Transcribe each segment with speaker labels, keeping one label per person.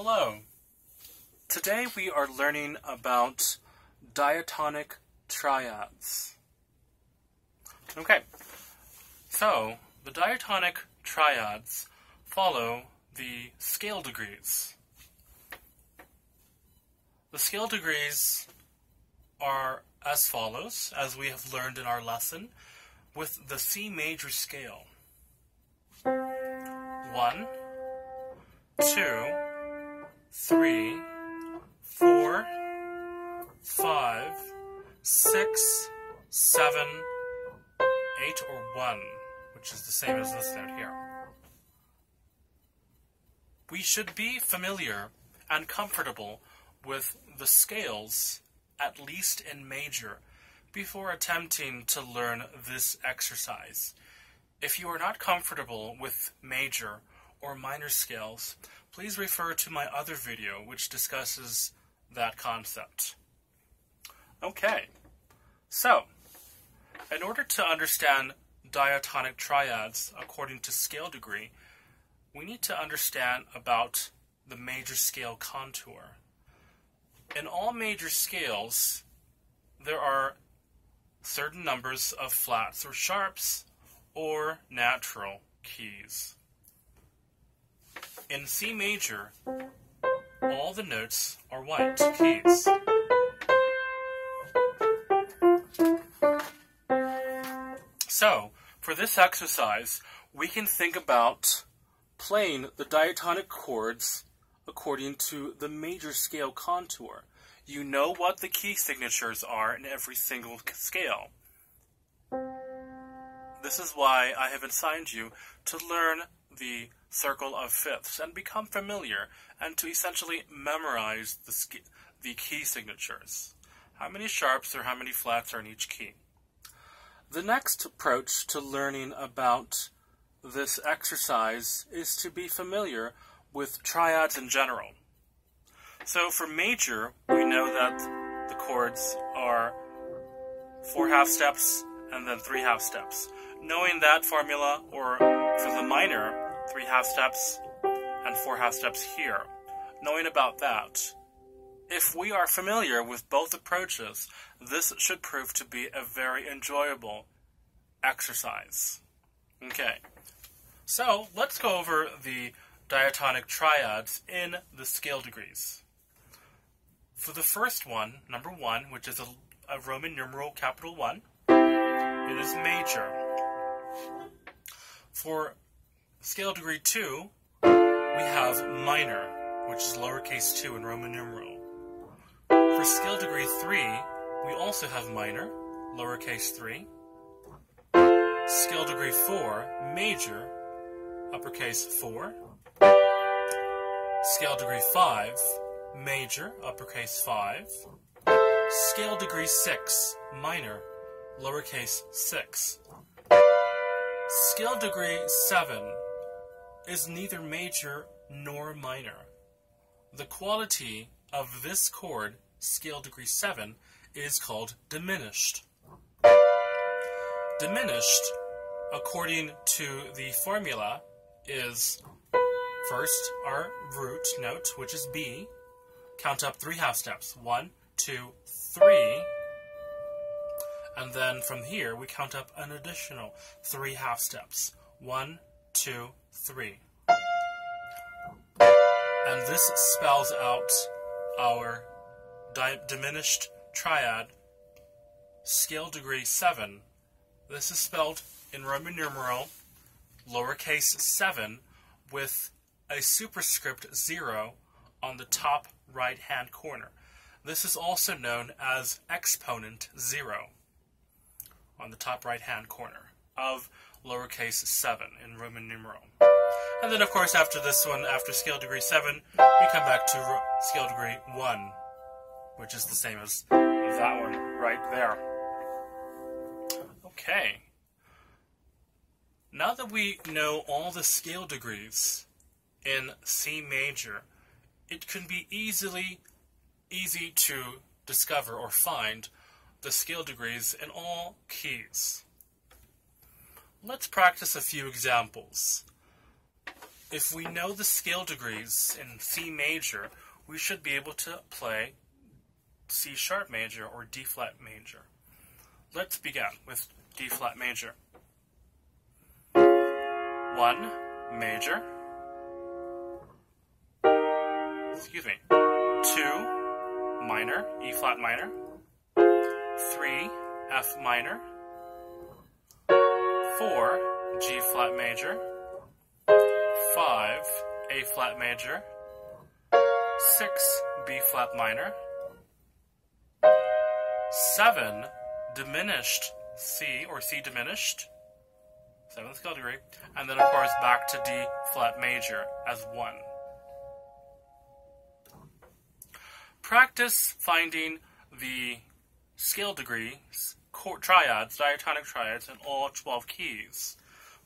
Speaker 1: Hello. Today we are learning about diatonic triads. Okay, so the diatonic triads follow the scale degrees. The scale degrees are as follows, as we have learned in our lesson, with the C major scale. 1, 2, 3, 4, 5, 6, 7, 8, or 1, which is the same as this note here. We should be familiar and comfortable with the scales, at least in major, before attempting to learn this exercise. If you are not comfortable with major or minor scales, please refer to my other video which discusses that concept. Okay, so in order to understand diatonic triads according to scale degree, we need to understand about the major scale contour. In all major scales, there are certain numbers of flats or sharps or natural keys. In C major, all the notes are white keys. So, for this exercise, we can think about playing the diatonic chords according to the major scale contour. You know what the key signatures are in every single scale. This is why I have assigned you to learn the circle of fifths and become familiar and to essentially memorize the key signatures. How many sharps or how many flats are in each key? The next approach to learning about this exercise is to be familiar with triads in general. So for major, we know that the chords are 4 half steps and then 3 half steps. Knowing that formula, or for the minor, 3 half steps and 4 half steps here. Knowing about that, if we are familiar with both approaches, this should prove to be a very enjoyable exercise. Okay, so let's go over the diatonic triads in the scale degrees. For the first one, number 1, which is a Roman numeral capital 1, it is major. For scale degree 2, we have minor, which is lowercase 2 in Roman numeral. For scale degree 3, we also have minor, lowercase 3. Scale degree 4, major, uppercase 4. Scale degree 5, major, uppercase 5. Scale degree 6, minor, lowercase 6. Scale degree 7 is neither major nor minor. The quality of this chord, scale degree 7, is called diminished. Diminished, according to the formula, is first our root note, which is B. Count up 3 half steps. 1, 2, 3. And then from here, we count up an additional 3 half steps. 1, 2, 3. And this spells out our diminished triad, scale degree 7. This is spelled in Roman numeral, lowercase 7, with a superscript 0 on the top right-hand corner. This is also known as exponent 0 on the top right-hand corner of lowercase 7 in Roman numeral. And then, of course, after this one, after scale degree 7, we come back to scale degree 1, which is the same as that one right there. Okay. Now that we know all the scale degrees in C major, it can be easy to discover or find the scale degrees in all keys. Let's practice a few examples. if we know the scale degrees in C major, we should be able to play C sharp major or D flat major. Let's begin with D flat major. 1 major, 2 minor, E flat minor, 3 F minor, 4 G flat major, 5 A flat major, 6 B flat minor, 7 diminished C or C diminished, 7th scale degree, and then of course back to D flat major as 1. Practice finding the scale degrees, triads, diatonic triads in all 12 keys.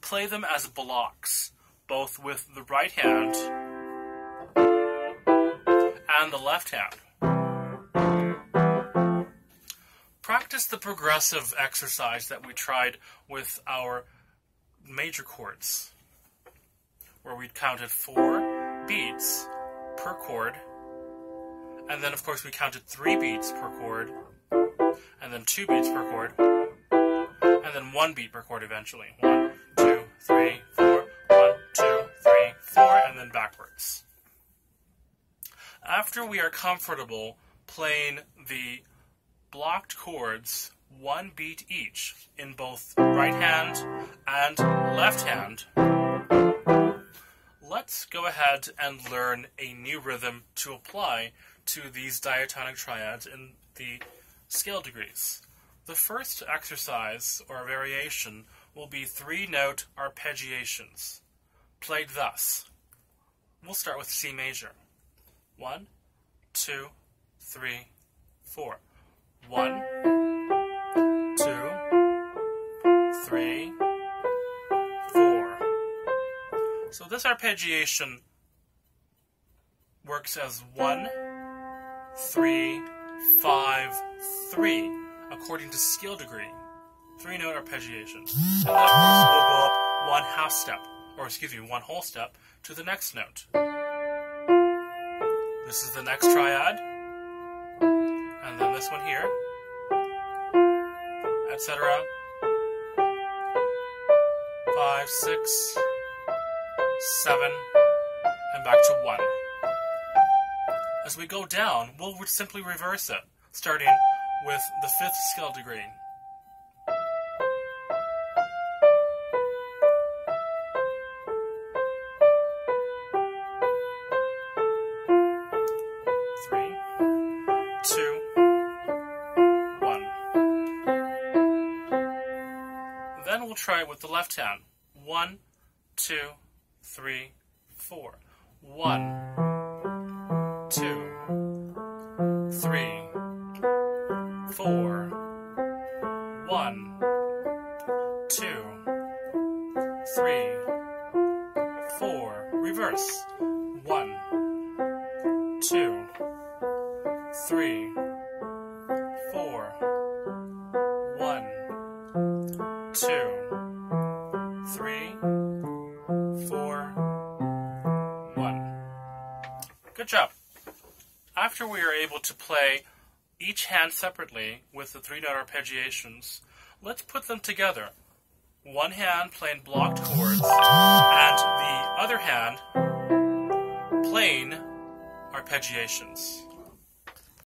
Speaker 1: Play them as blocks, both with the right hand and the left hand. Practice the progressive exercise that we tried with our major chords, where we counted 4 beats per chord, and then of course we counted 3 beats per chord, and then 2 beats per chord, and then 1 beat per chord eventually. 1, 2, 3, 4, 1, 2, 3, 4, and then backwards. After we are comfortable playing the blocked chords 1 beat each in both right hand and left hand, let's go ahead and learn a new rhythm to apply to these diatonic triads in the scale degrees. The first exercise or variation will be 3-note arpeggiations, played thus. We'll start with C major. 1, 2, 3, 4. 1, 2, 3, 4. So this arpeggiation works as 1, 3, 5, 3, according to scale degree. 3-note arpeggiation. And then, of course, we'll go up 1 half step, or excuse me, 1 whole step to the next note. This is the next triad, and then this one here, etc. 5, 6, 7, and back to 1. As we go down, we'll simply reverse it, starting with the 5th scale degree. We'll try it with the left hand. 1, 2, 3, 4. 1, 2, 3, 4. 1, 2, 3, 4. Reverse. 1, 2, 3, 4. 1, 2, 3, 4, 1. Good job. After we are able to play each hand separately with the 3-note arpeggiations, let's put them together. One hand playing blocked chords, and the other hand playing arpeggiations.